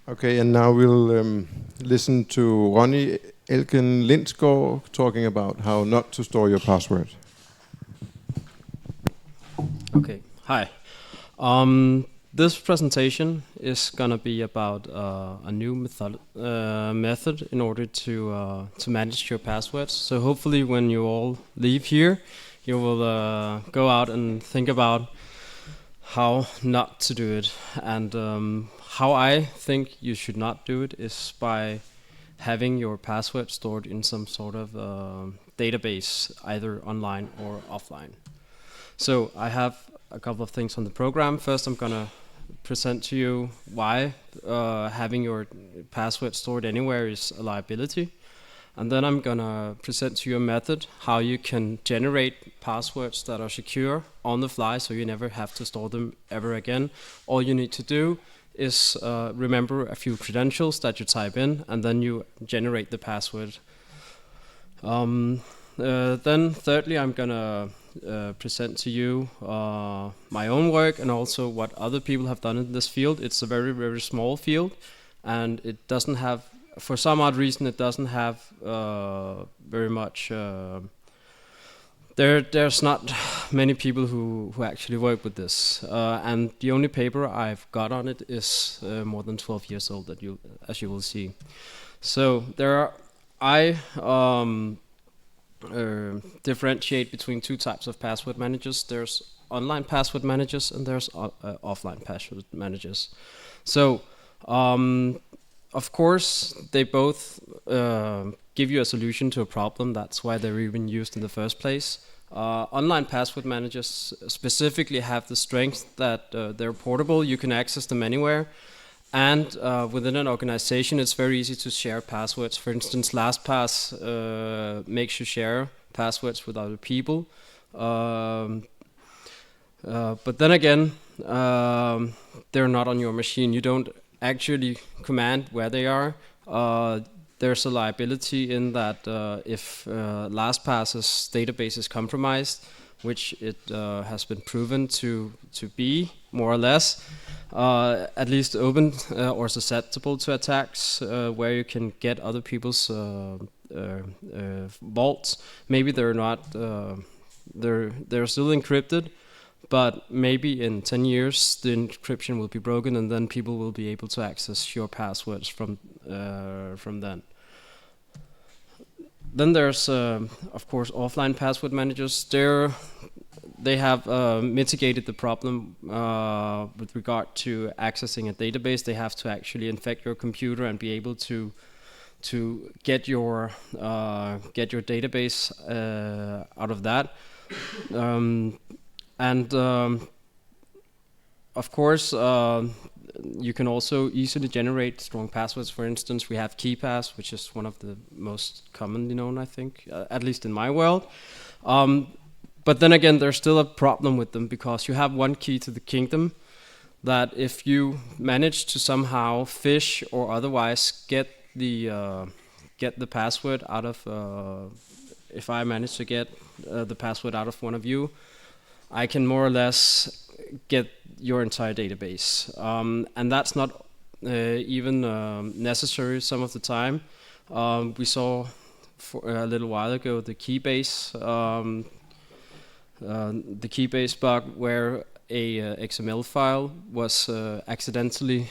Okay, and now we'll listen to Ronni Elken Lindsgaard talking about how not to store your password. Okay, hi. This presentation is gonna be about a new method in order to manage your passwords. So hopefully, when you all leave here, you will go out and think about how not to do it. And how I think you should not do it is by having your password stored in some sort of database, either online or offline. So I have a couple of things on the program. First, I'm gonna present to you why having your password stored anywhere is a liability. And then I'm gonna present to you a method how you can generate passwords that are secure on the fly, so you never have to store them ever again. All you need to do is remember a few credentials that you type in, and then you generate the password. Then thirdly, I'm gonna present to you my own work and also what other people have done in this field. It's a very, very small field, and it doesn't have, for some odd reason, it doesn't have very much. There's not many people who actually work with this, and the only paper I've got on it is more than 12 years old, as you will see. So I differentiate between two types of password managers. There's online password managers and there's offline password managers. So of course they both give you a solution to a problem. That's why they're even used in the first place. Online password managers specifically have the strength that they're portable. You can access them anywhere. And within an organization, it's very easy to share passwords. For instance, LastPass makes you share passwords with other people. But then again, they're not on your machine. You don't actually command where they are. There's a liability in that if LastPass's database is compromised, which it has been proven to be, more or less, at least open or susceptible to attacks, where you can get other people's vaults. Maybe they're not, they're still encrypted, but maybe in 10 years the encryption will be broken, and then people will be able to access your passwords from then. Then there's, of course, offline password managers. They have mitigated the problem with regard to accessing a database. They have to actually infect your computer and be able to get your database out of that. Of course, you can also easily generate strong passwords. For instance, we have KeePass, which is one of the most commonly known, I think, at least in my world. But then again, there's still a problem with them, because you have one key to the kingdom, that if you manage to somehow phish or otherwise get the password out of, if I manage to get the password out of one of you, I can more or less get your entire database. And that's not even necessary some of the time. We saw for a little while ago the Keybase bug, where a XML file was accidentally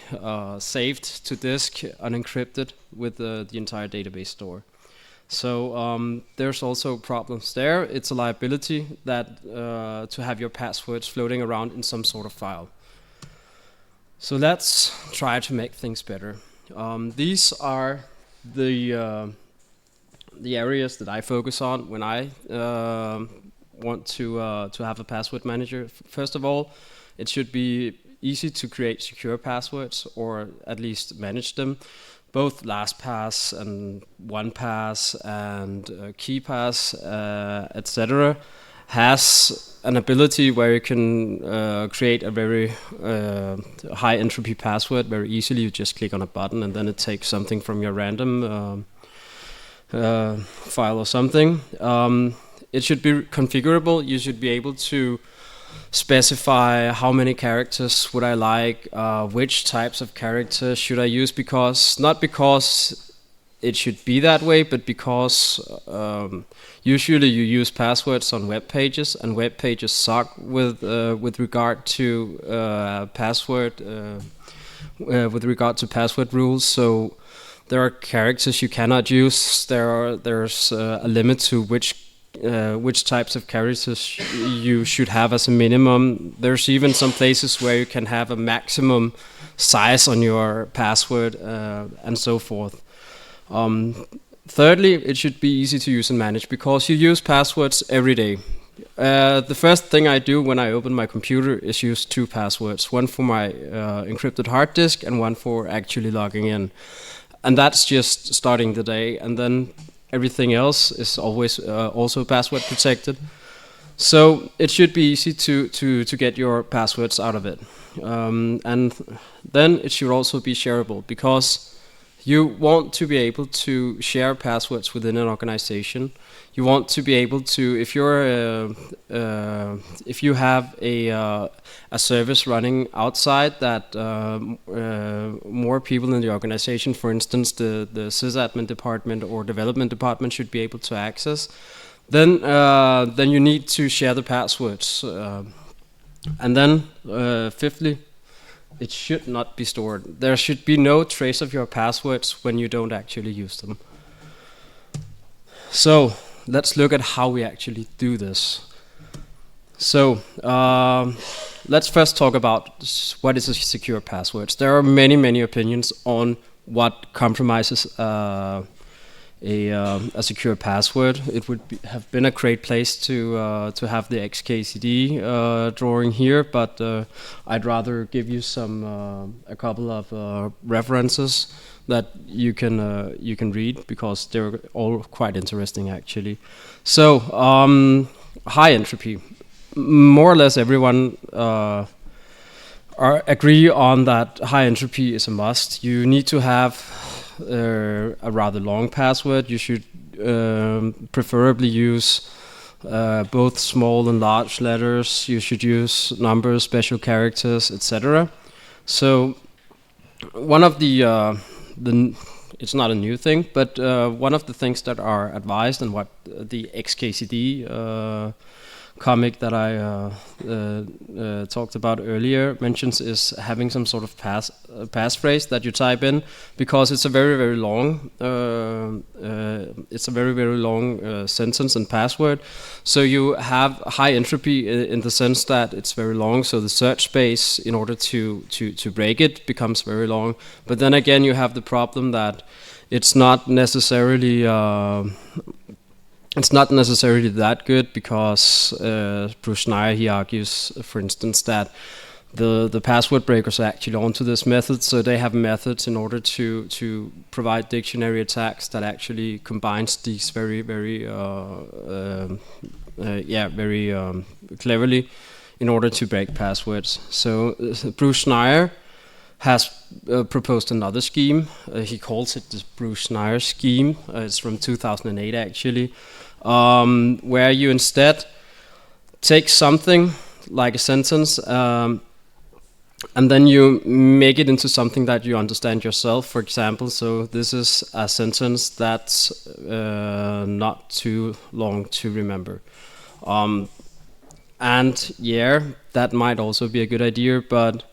saved to disk unencrypted with the entire database store. So there's also problems there. It's a liability that to have your passwords floating around in some sort of file. So let's try to make things better. These are the areas that I focus on when I want to have a password manager. First of all, it should be easy to create secure passwords, or at least manage them. Both LastPass and OnePass and KeePass, etc., has an ability where you can create a very high entropy password very easily. You just click on a button and then it takes something from your random file or something. It should be configurable. You should be able to specify how many characters would I like, which types of characters should I use, not because it should be that way, but because usually you use passwords on web pages, and web pages suck with regard to password rules. So there are characters you cannot use. There's a limit to which types of characters you should have as a minimum. There's even some places where you can have a maximum size on your password, and so forth. Thirdly, it should be easy to use and manage, because you use passwords every day. The first thing I do when I open my computer is use 2 passwords, one for my encrypted hard disk and one for actually logging in. And that's just starting the day, and then everything else is always also password protected. So it should be easy to get your passwords out of it. And then it should also be shareable, because you want to be able to share passwords within an organization. You want to be able to, if you have a service running outside that more people in the organization, for instance, the sysadmin department or development department, should be able to access, then you need to share the passwords. And then, fifthly, it should not be stored. There should be no trace of your passwords when you don't actually use them. So let's look at how we actually do this. So let's first talk about what is a secure password. There are many opinions on what compromises a secure password. It would have been a great place to have the XKCD drawing here, but I'd rather give you a couple of references that you can read, because they're all quite interesting actually. So high entropy. More or less everyone agree on that high entropy is a must. You need to have a rather long password. You should preferably use both small and large letters. You should use numbers, special characters, etc. So one of it's not a new thing, but one of the things that are advised, and what the XKCD comic that I talked about earlier mentions, is having some sort of passphrase that you type in, because it's a very long sentence and password. So you have high entropy in the sense that it's very long. So the search space in order to break it becomes very long. But then again, you have the problem that it's not necessarily that good, because Bruce Schneier, he argues, for instance, that the password breakers are actually onto this method, so they have methods in order to provide dictionary attacks that actually combines these very cleverly in order to break passwords. So Bruce Schneier has proposed another scheme. He calls it the Bruce Schneier scheme. It's from 2008 actually. Where you instead take something like a sentence, and then you make it into something that you understand yourself. For example, so this is a sentence that's not too long to remember. And yeah, that might also be a good idea, but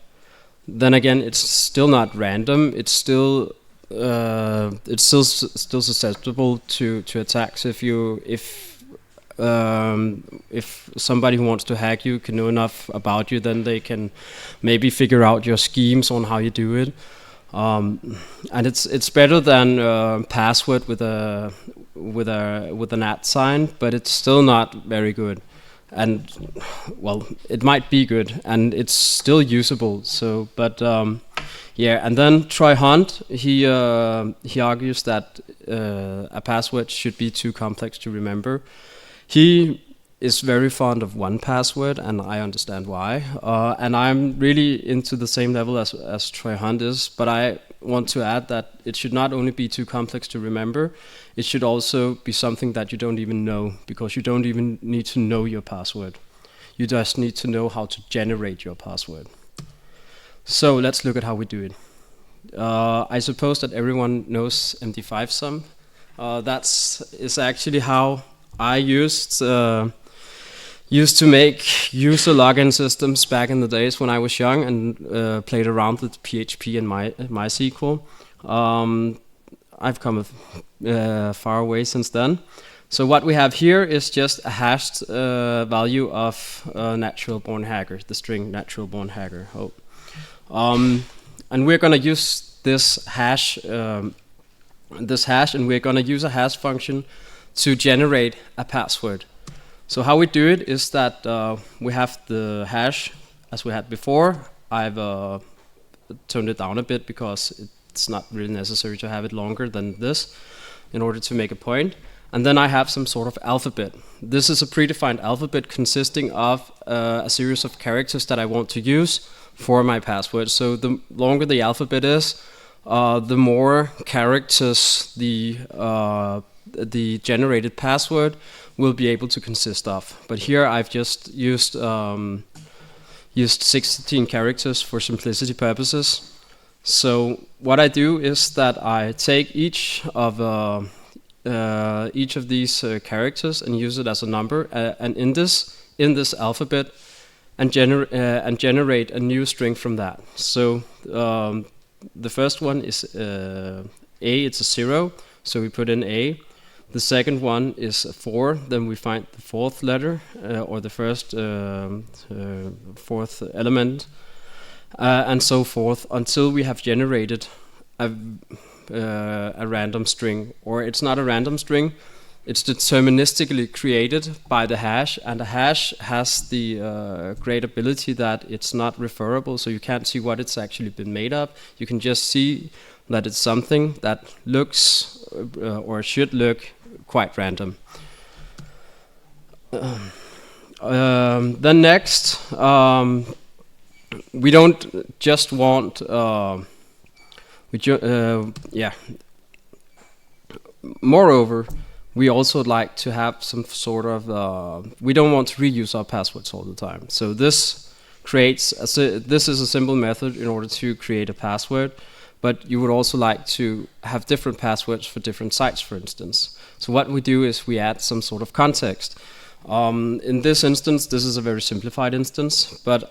then again, it's still not random. It's still susceptible to attacks. If somebody who wants to hack you can know enough about you, then they can maybe figure out your schemes on how you do it. And it's better than password with an @, but it's still not very good. And well, it might be good, and it's still usable. So, but yeah. And then Troy Hunt, he argues that a password should be too complex to remember. He is very fond of 1Password, and I understand why. And I'm really into the same level as Troy Hunt is, but I want to add that it should not only be too complex to remember, it should also be something that you don't even know, because you don't even need to know your password. You just need to know how to generate your password. So let's look at how we do it. I suppose that everyone knows MD5 sum. Is actually how I used to make user login systems back in the days when I was young and played around with PHP and MySQL. I've come far away since then. So what we have here is just a hashed value of natural born hacker, the string natural born hacker. And we're going to use this hash, and we're going to use a hash function to generate a password. So how we do it is that we have the hash as we had before. I've toned it down a bit because it's not really necessary to have it longer than this in order to make a point. And then I have some sort of alphabet. This is a predefined alphabet consisting of a series of characters that I want to use for my password. So the longer the alphabet is, the more characters the generated password will be able to consist of. But here I've just used 16 characters for simplicity purposes. So what I do is that I take each of these characters and use it as a number, and in this alphabet, and generate a new string from that. So the first one is A. It's a 0, so we put in A. The second one is a 4. Then we find the fourth letter or the first fourth element, and so forth until we have generated a random string, or it's not a random string, it's deterministically created by the hash, and the hash has the great ability that it's not referable, so you can't see what it's actually been made of. You can just see that it's something that looks or should look quite random. Then next, we don't just want moreover, we also like to have some sort of we don't want to reuse our passwords all the time. So this is a simple method in order to create a password, but you would also like to have different passwords for different sites, for instance. So what we do is we add some sort of context. In this instance, this is a very simplified instance, but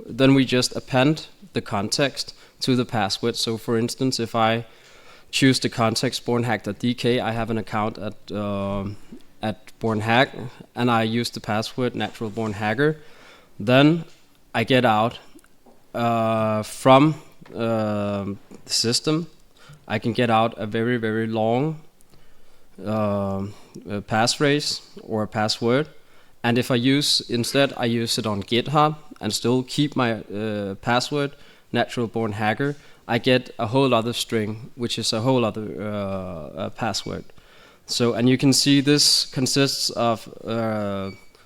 then we just append the context to the password. So for instance, if I choose the context bornhack.dk, I have an account at BornHack, and I use the password natural born hacker. Then I get out from the system. I can get out a very, very long passphrase or a password, and if I use it on GitHub and still keep my password natural born hacker, I get a whole other string, which is a whole other password. So, and you can see this consists of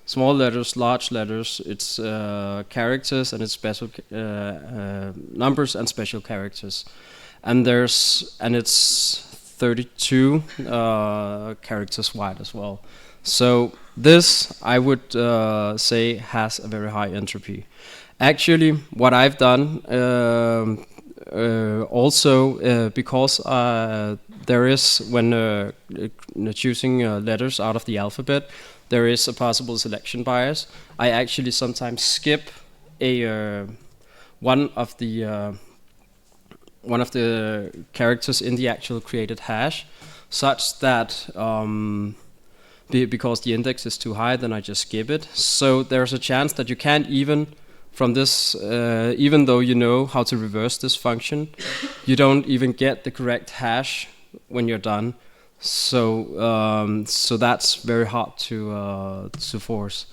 small letters, large letters, it's characters, and it's special numbers and special characters. And it's 32 characters wide as well. So this, I would say, has a very high entropy. Actually, what I've done because there is, when choosing letters out of the alphabet, there is a possible selection bias. I actually sometimes skip one of the characters in the actual created hash, such that because the index is too high, then I just skip it. So there's a chance that you can't even from this, even though you know how to reverse this function, you don't even get the correct hash when you're done. So that's very hard to force.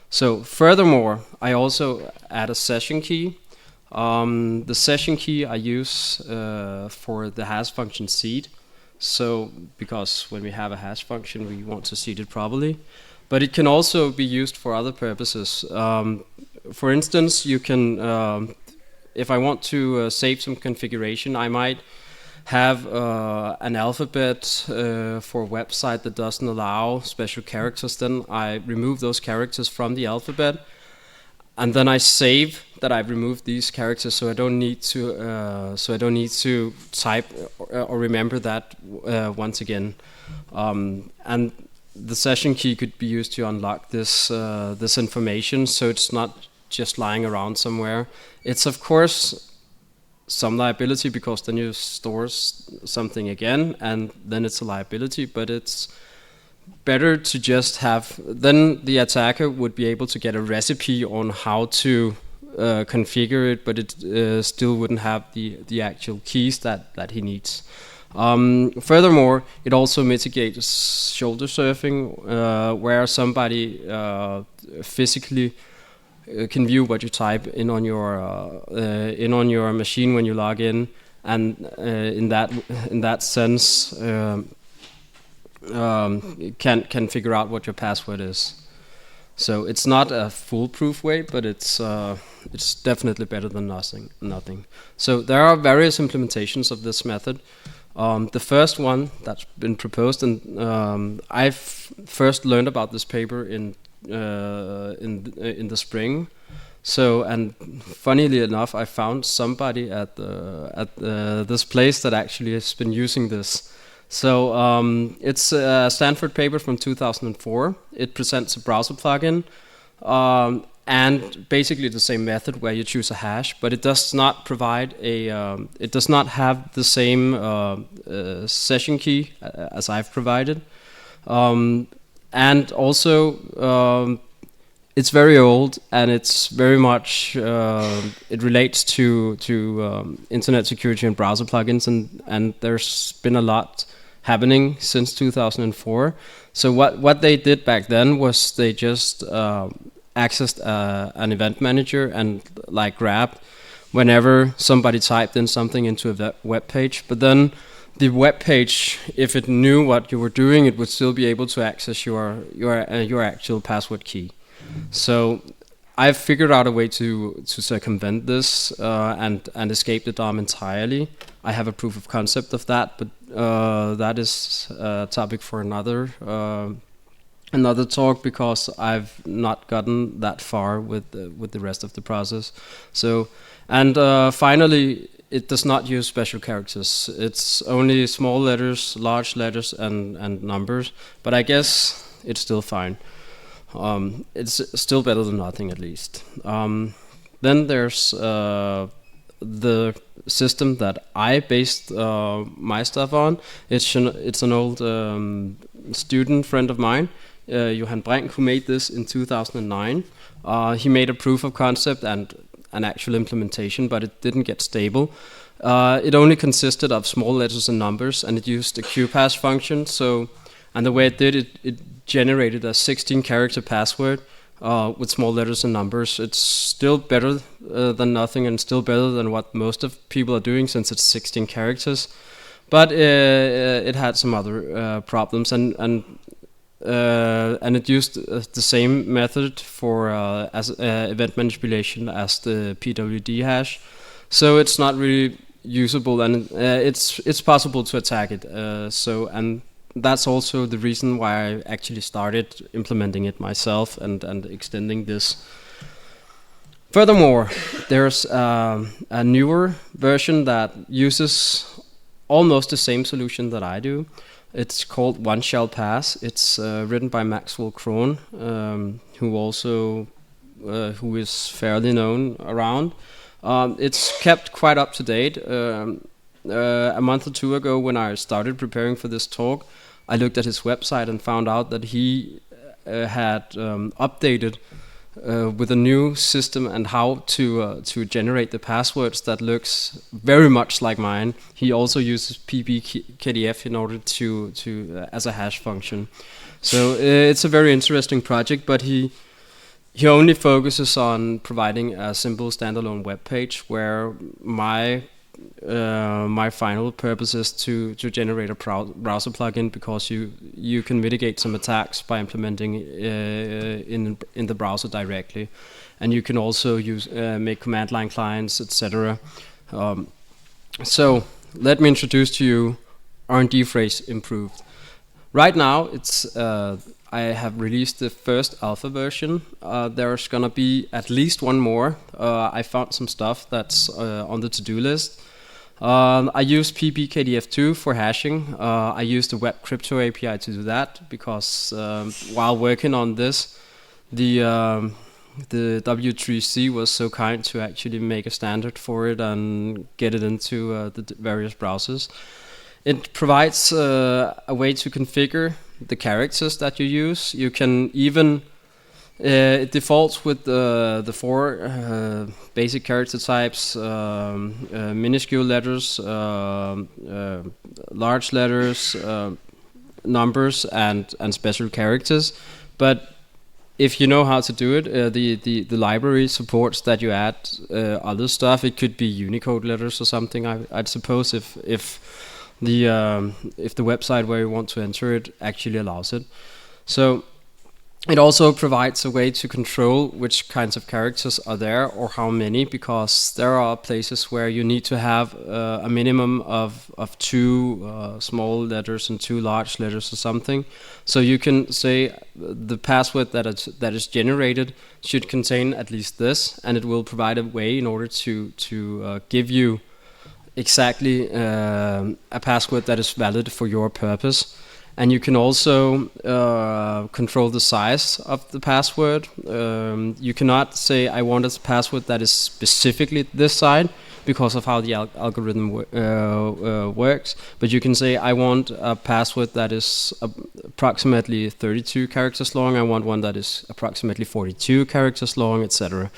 So furthermore, I also add a session key. The session key I use for the hash function seed. So because when we have a hash function, we want to seed it properly. But it can also be used for other purposes. For instance, you can, if I want to save some configuration, I might have an alphabet for a website that doesn't allow special characters. Then I remove those characters from the alphabet, and then I save that I've removed these characters, so I don't need to type or remember that once again. And the session key could be used to unlock this information, so it's not just lying around somewhere. It's of course some liability, because then you store something again, and then it's a liability. But it's better to just have, then the attacker would be able to get a recipe on how to configure it, but it still wouldn't have the actual keys that he needs. Furthermore, it also mitigates shoulder surfing, where somebody physically can view what you type in on your machine when you log in, and in that sense can figure out what your password is. So it's not a foolproof way, but it's definitely better than nothing. So there are various implementations of this method. The first one that's been proposed, and I've first learned about this paper in the spring. So, and funnily enough, I found somebody at this place that actually has been using this. So it's a Stanford paper from 2004. It presents a browser plugin, and basically the same method where you choose a hash, but it does not provide it does not have the same session key as I've provided, and also it's very old, and it's very much it relates to internet security and browser plugins, and there's been a lot happening since 2004. So what they did back then was they just accessed an event manager and like grabbed whenever somebody typed in something into a web page. But then the web page, if it knew what you were doing, it would still be able to access your actual password key. So I've figured out a way to circumvent this and escape the DOM entirely. I have a proof of concept of that, but that is a topic for another talk, because I've not gotten that far with the rest of the process. So, and finally, it does not use special characters. It's only small letters, large letters, and numbers. But I guess it's still fine. It's still better than nothing, at least. Then there's the system that I based my stuff on. It's an old student friend of mine, Johan Brink, who made this in 2009. He made a proof of concept and an actual implementation, but it didn't get stable. It only consisted of small letters and numbers, and it used a QPass function. So, and the way it did it generated a 16-character password with small letters and numbers. It's still better than nothing, and still better than what most of people are doing, since it's 16 characters. But it had some other problems, and it used the same method for as event manipulation as the PWD hash. So it's not really usable, and it's possible to attack it. And that's also the reason why I actually started implementing it myself and extending this. Furthermore, there's a newer version that uses almost the same solution that I do. It's called OneShallPass. It's written by Maxwell Krohn, who is fairly known around. It's kept quite up to date. A month or two ago, when I started preparing for this talk, I looked at his website and found out that he had updated with a new system and how to generate the passwords that looks very much like mine. He also uses PBKDF in order to as a hash function. So it's a very interesting project, but he only focuses on providing a simple standalone web page, where my final purpose is to generate a browser plugin, because you can mitigate some attacks by implementing in the browser directly, and you can also use make command line clients, etc. So let me introduce to you RndPhrase improved. Right now, it's I have released the first alpha version. There's gonna be at least one more. I found some stuff that's on the to-do list. I use PBKDF2 for hashing. I use the Web Crypto API to do that because while working on this, the W3C was so kind to actually make a standard for it and get it into the various browsers. It provides a way to configure the characters that you use. You can even it defaults with the 4 basic character types: minuscule letters, large letters, numbers, and special characters. But if you know how to do it, the library supports that you add other stuff. It could be Unicode letters or something. I'd suppose if the website where you want to enter it actually allows it. So it also provides a way to control which kinds of characters are there or how many, because there are places where you need to have a minimum of 2 small letters and 2 large letters or something. So you can say the password that is generated should contain at least this, and it will provide a way in order to give you exactly a password that is valid for your purpose. And you can also control the size of the password. You cannot say I want a password that is specifically this size because of how the algorithm works, but you can say I want a password that is approximately 32 characters long, I want one that is approximately 42 characters long, etc.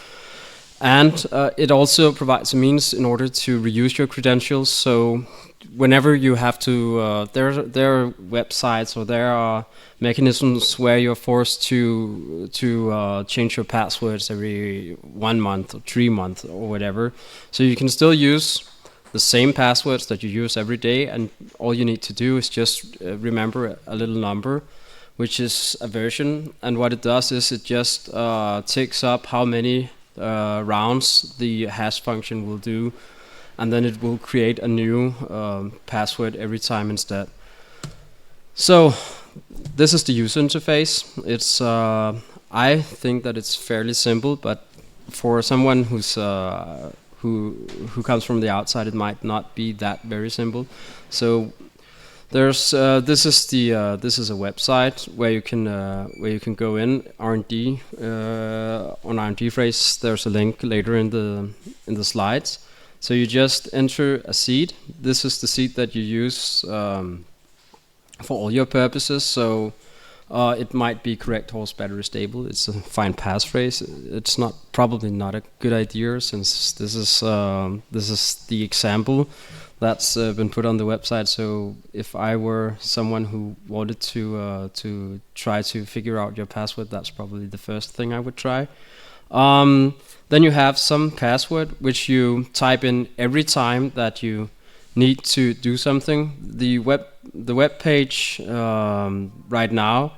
And it also provides a means in order to reuse your credentials. So whenever you have to, there are websites or there are mechanisms where you're forced to change your passwords every 1 month or 3 months or whatever. So you can still use the same passwords that you use every day, and all you need to do is just remember a little number, which is a version. And what it does is it just takes up how many rounds the hash function will do, and then it will create a new password every time instead. So this is the user interface. It's I think that it's fairly simple, but for someone who's who comes from the outside, it might not be that very simple. So there's this is a website where you can go in R&D on RndPhrase. There's a link later in the slides. So you just enter a seed. This is the seed that you use for all your purposes. So it might be correct horse battery stable. It's a fine passphrase. It's probably not a good idea, since this is the example that's been put on the website. So if I were someone who wanted to try to figure out your password, that's probably the first thing I would try. Then you have some password which you type in every time that you need to do something. The web page right now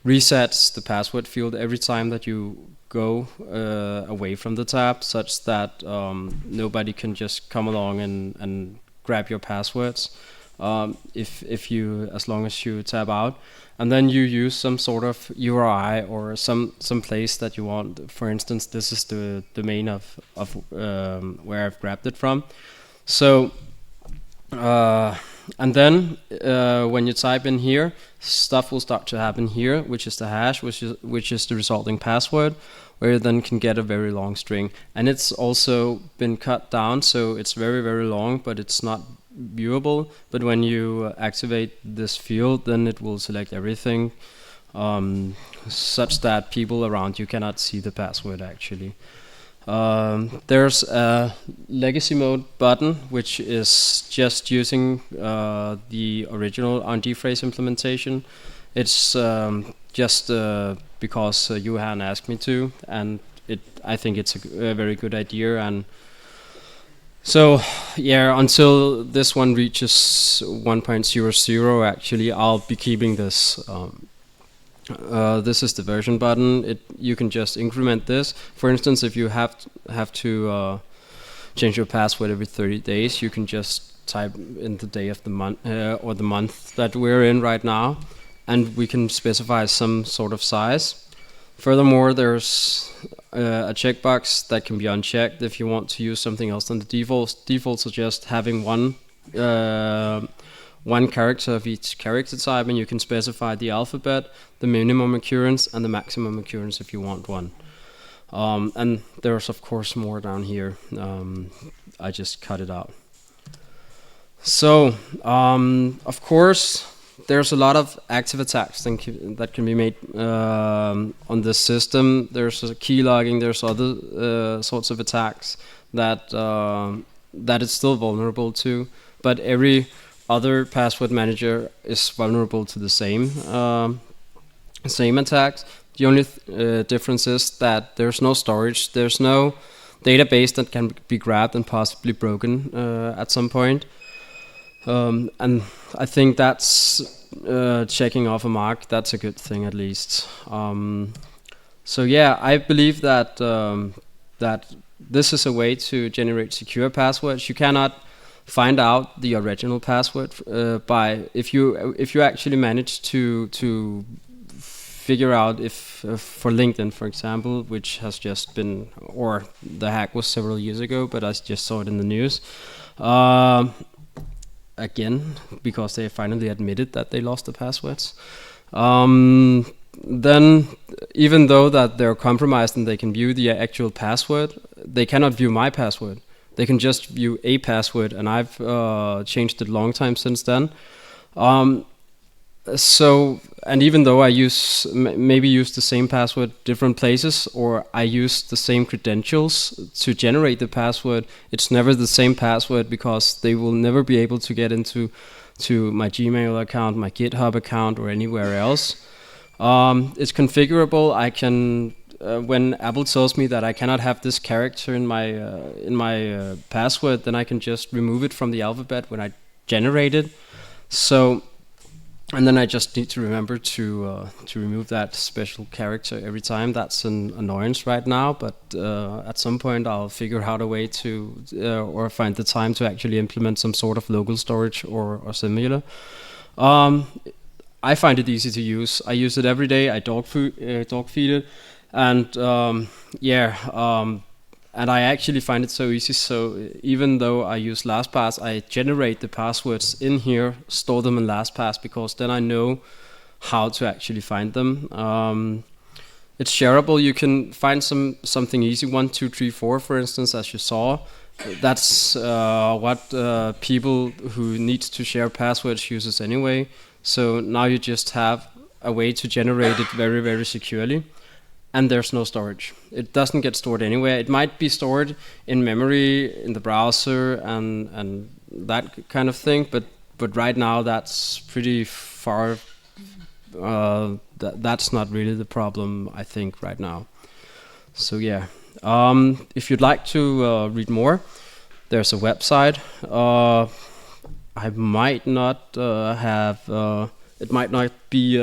resets the password field every time that you go away from the tab, such that nobody can just come along and grab your passwords as long as you tab out. And then you use some sort of URI or some place that you want. For instance, this is the domain of where I've grabbed it from. So and then when you type in here, stuff will start to happen here, which is the hash, which is the resulting password, where you then can get a very long string. And it's also been cut down, so it's very, very long, but it's not viewable. But when you activate this field, then it will select everything, such that people around you cannot see the password actually. There's a legacy mode button, which is just using the original RndPhrase implementation. It's just because Johan asked me to, and I think it's a very good idea. And so yeah, until this one reaches 1.00, actually, I'll be keeping this. This is the version button. You can just increment this. For instance, if you have to change your password every 30 days, you can just type in the day of the month or the month that we're in right now, and we can specify some sort of size. Furthermore, there's a checkbox that can be unchecked if you want to use something else than the defaults. Defaults are just having one character of each character type, and you can specify the alphabet, the minimum occurrence, and the maximum occurrence if you want one. And there's of course more down here. I just cut it out. So, of course, there's a lot of active attacks that can be made on this system. There's keylogging. There's other sorts of attacks that that it's still vulnerable to. But every other password manager is vulnerable to the same attacks. The only difference is that there's no storage. There's no database that can be grabbed and possibly broken at some point. And I think that's checking off a mark. That's a good thing, at least. So yeah, I believe that that this is a way to generate secure passwords. You cannot find out the original password by if you actually manage to figure out if for LinkedIn, for example, which has just been, or the hack was several years ago, but I just saw it in the news. Again, because they finally admitted that they lost the passwords. Then, even though that they're compromised and they can view the actual password, they cannot view my password. They can just view a password, and I've changed it a long time since then. So, and even though I maybe use the same password different places, or I use the same credentials to generate the password, it's never the same password, because they will never be able to get into my Gmail account, my GitHub account, or anywhere else. It's configurable. I can when Apple tells me that I cannot have this character in my password, then I can just remove it from the alphabet when I generate it. So. And then I just need to remember to remove that special character every time. That's an annoyance right now, but at some point I'll figure out a way to, or find the time to actually implement some sort of local storage or similar. I find it easy to use. I use it every day. I dog feed it, and and I actually find it so easy. So even though I use LastPass, I generate the passwords in here, store them in LastPass, because then I know how to actually find them. It's shareable. You can find something easy, 1, 2, 3, 4, for instance, as you saw. That's what people who need to share passwords uses anyway. So now you just have a way to generate it very, very securely. And there's no storage. It doesn't get stored anywhere. It might be stored in memory in the browser and that kind of thing, but right now that's pretty far. That's not really the problem, I think, right now. So yeah, if you'd like to read more, there's a website. I might not have. It might not be.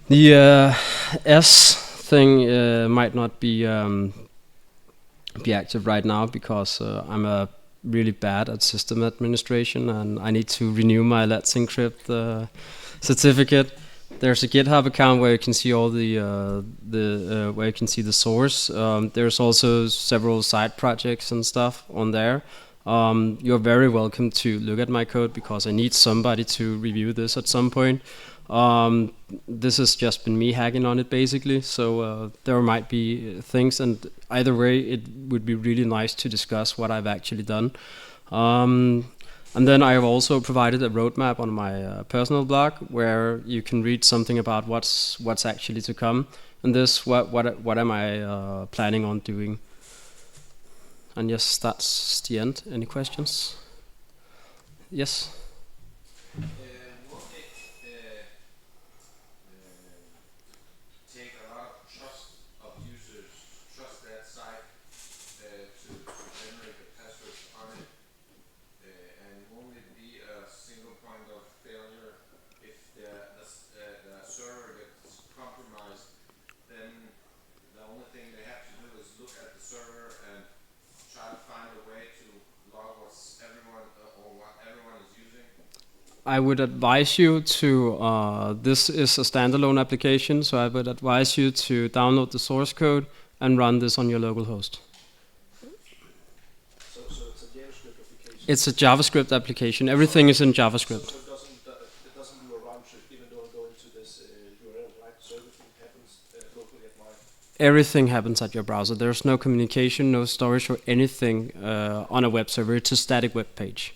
The S thing might not be active right now, because I'm really bad at system administration, and I need to renew my Let's Encrypt certificate. There's a GitHub account where you can see all where you can see the source. There's also several side projects and stuff on there. You're very welcome to look at my code, because I need somebody to review this at some point. This has just been me hacking on it, basically, so there might be things, and either way it would be really nice to discuss what I've actually done. And then I have also provided a roadmap on my personal blog, where you can read something about what's actually to come, and this what am I planning on doing. And yes, that's the end. Any questions? Yes? I would advise you to, this is a standalone application, so I would advise you to download the source code and run this on your local host. So it's a JavaScript application. It's a JavaScript application. Everything is in JavaScript. So it doesn't do a round trip even though I go into this URL, right? So everything happens locally at my... Everything happens at your browser. There's no communication, no storage or anything on a web server. It's a static web page.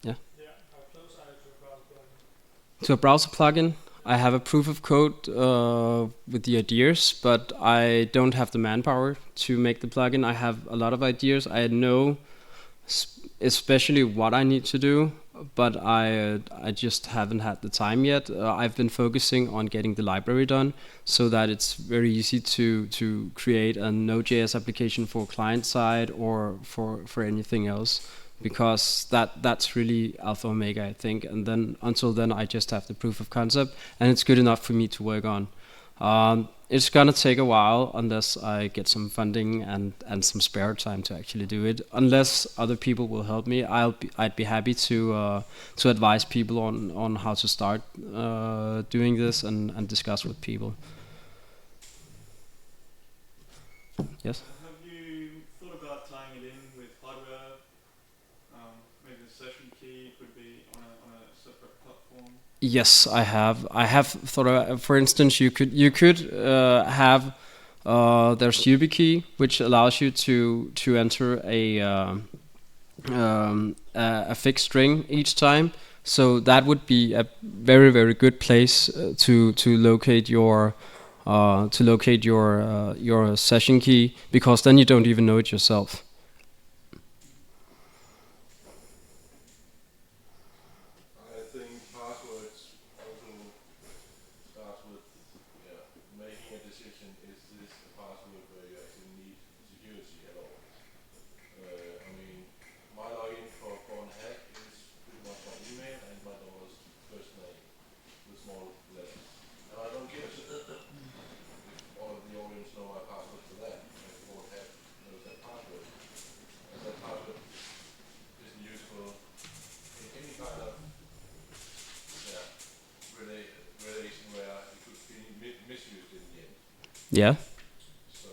Yeah, how close are you to a browser plugin? To a browser plugin, I have a proof of code with the ideas, but I don't have the manpower to make the plugin. I have a lot of ideas. I know especially what I need to do, but I just haven't had the time yet. I've been focusing on getting the library done so that it's very easy to create a Node.js application for client side or for anything else, because that's really alpha omega, I think. And then until then, I just have the proof of concept, and it's good enough for me to work on. It's gonna take a while unless I get some funding and some spare time to actually do it. Unless other people will help me, I'd be happy to advise people on how to start doing this and discuss with people. Yes. Have you thought about tying it in with hardware? Maybe the session key could be on a separate platform. Yes, I have. I have thought. For instance, you could have. There's YubiKey, which allows you to enter a fixed string each time. So that would be a very, very good place to locate your your session key, because then you don't even know it yourself. I think passwords also starts with making a decision. Is this a password where you actually need security at all? I mean, my login for BornHack is pretty much my email and my daughter's first name with small letters. And I don't give a shit if all of the audience know my password for that. If BornHack knows that password, and that password isn't useful in any kind of relation where it could be misused in the end. Yeah. So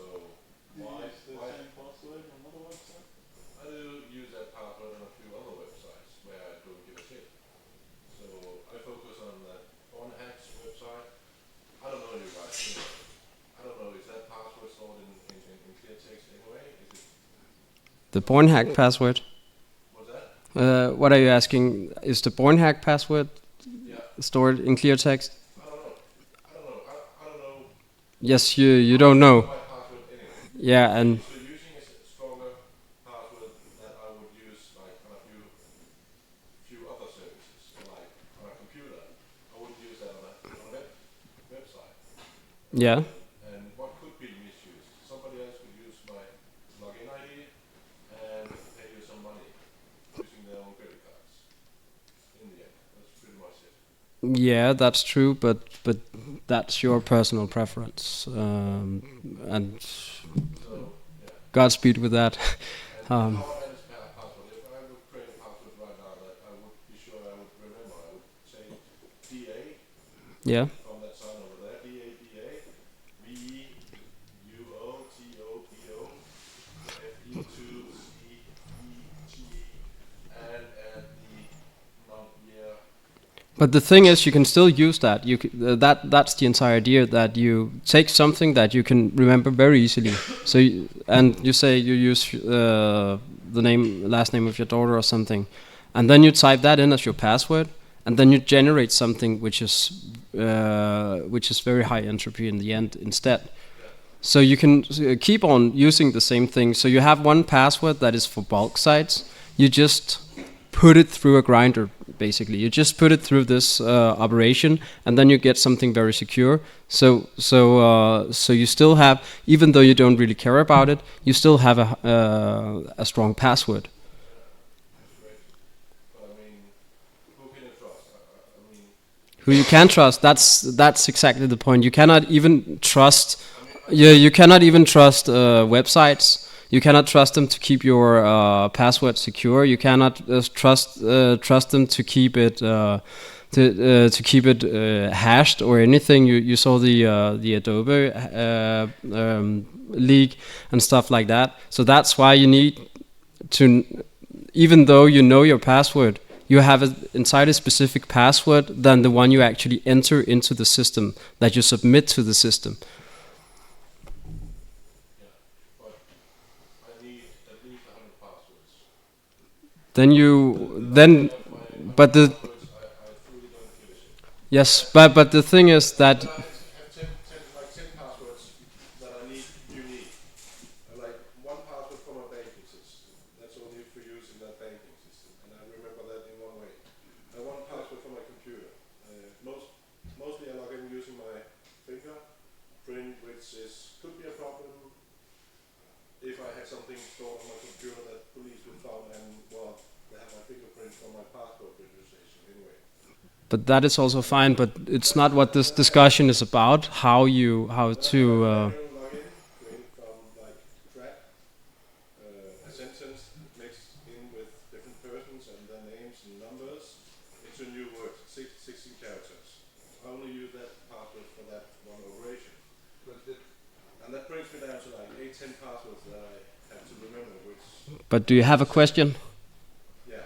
Do you use the same password on other websites? I do use that password on a few other websites where I don't give a shit. So I focus on the BornHack's website. I don't know you guys. I don't know, is that password stored in clear text anyway? Is it, The BornHack password. what's that? What are you asking? Is the BornHack password Yeah, stored in clear text? I don't know. I don't know Yes, you don't know. my password anyway. Yeah, and So using a stronger password that I would use like on a few other services, so like on a computer, I wouldn't use that on a website. yeah. And what could be misused? Somebody else could use my login ID and pay you some money using their own credit cards. In the end, that's pretty much it. Yeah, that's true, but that's your personal preference, and So yeah. Godspeed with that. And Um, how I manage my password? If I would create a password right now that I would be sure I would remember, I would say DA yeah, from that sign over there. DADA VEUOTOPO FE2CEG and add the year. but the thing is, you can still use that. That's the entire idea, that you take something that you can remember very easily. So and you say you use the last name of your daughter or something, and then you type that in as your password, and then you generate something which is very high entropy in the end instead. So you can keep on using the same thing. So you have one password that is for bulk sites. You just put it through a grinder, basically. You just put it through this operation, and then you get something very secure. So you still have, even though you don't really care about it, you still have a strong password. Great. But I mean, who can you trust? I mean, Who you can trust? That's exactly the point. You cannot even trust. You cannot even trust websites. You cannot trust them to keep your password secure. You cannot trust them to keep it hashed or anything. You saw the Adobe leak and stuff like that. So that's why you need to, even though you know your password, you have an entirely specific password than the one you actually enter into the system, that you submit to the system. But I need at least 100 passwords. But the I truly don't use it. yes, but the thing is that I have 10 passwords that I need unique. Like one password for my banking system. That's only for use in that banking system, and I remember that in one way. And one password for my computer. Mostly I log in using my fingerprint, which could be a problem if I had something stored on my computer that police would found, and well, they have my fingerprint for my passport registration anyway. but that is also fine. But it's not what this discussion is about. How to. Manual login, created from like track, a sentence mixed in with different persons and their names and numbers into a new word, 16 characters. I only use that password for that one operation. And that brings me down to like 8-10 passwords that I have to remember, which, But do you have a question? yeah.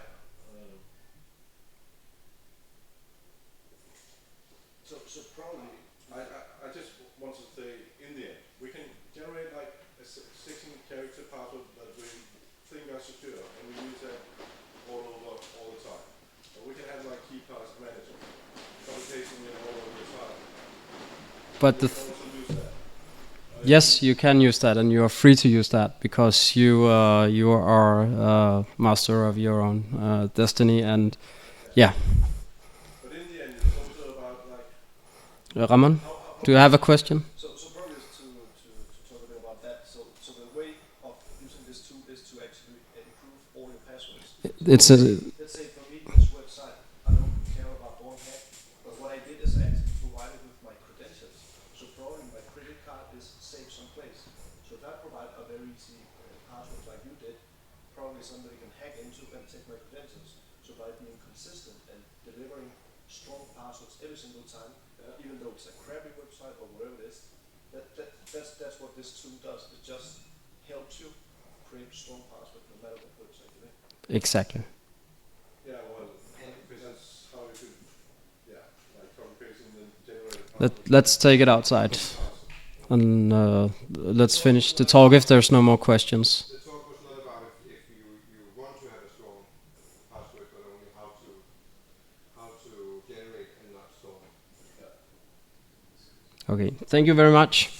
So probably, I just want to say, in the end, we can generate like a 16-character password that we think are secure, and we use that all over all the time. Or we can have like key pass manager, communicating it all over the time. But We can also use that. yes, you can use that, and you are free to use that because you are master of your own destiny. And yeah, But in the end, it's also about like Ramon, do you have a question? So probably is to talk a bit about that. So the way of using this tool is to actually improve all your passwords. It's a Let's say for me, this website, I don't care about BornHack, but what I did is I actually provided with my credentials. So probably my credit card is saved someplace. So if I provide a very easy password like you did, probably somebody can hack into and take my credentials. So by being consistent and delivering strong passwords every single time, even though it's a crappy website or whatever it is, that's what this tool does. It just helps you create strong password no matter what website you're in. exactly. yeah, well, that's how you could, yeah, like copy pasting the generated Let's take it outside and let's finish the talk if there's no more questions. The talk was not about if you want to have a strong password, but only how to generate and not store. Okay, thank you very much.